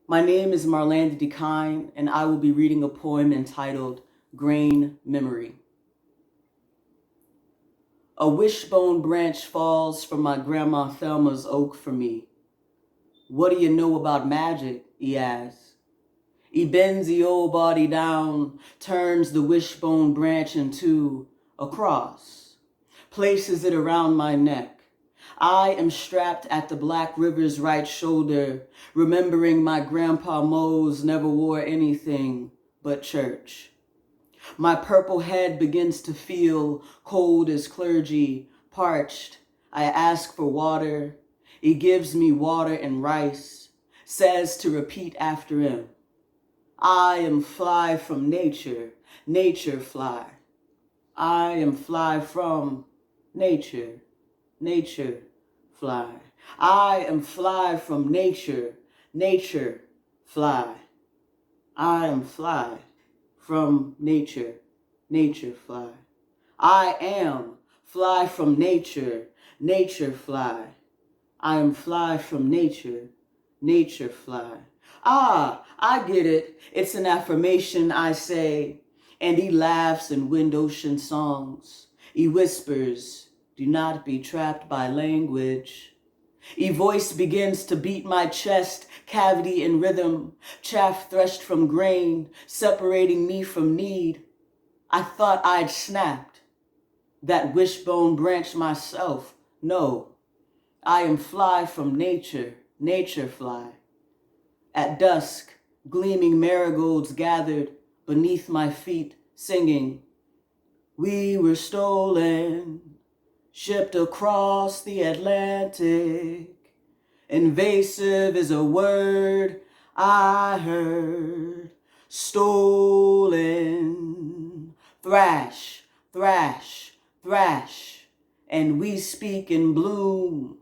My name is Marlanda Dekine, and I will be reading a poem entitled Grain Memory. A wishbone branch falls from my grandma Thelma's oak for me. What do you know about magic, he asks. He bends the old body down, turns the wishbone branch into a cross, places it around my neck. I am strapped at the Black River's right shoulder, remembering my grandpa Mose never wore anything but church. My purple head begins to feel cold as clergy, parched. I ask for water. He gives me water and rice, says to repeat after him. I am fly from nature, nature fly. I am fly from nature, nature fly. I am fly from nature, nature fly. I am fly from nature, nature fly. I am fly from nature, nature fly. I am fly from nature, nature fly. Ah, I get it. It's an affirmation, I say. And he laughs in wind ocean songs. He whispers, do not be trapped by language. He voice begins to beat my chest, cavity in rhythm, chaff threshed from grain, separating me from need. I thought I'd snapped, that wishbone branch myself. No, I am fly from nature, nature fly. At dusk, gleaming marigolds gathered beneath my feet, singing, we were stolen, shipped across the Atlantic. Invasive is a word I heard. Stolen. Thrash, thrash, thrash. And we speak in bloom.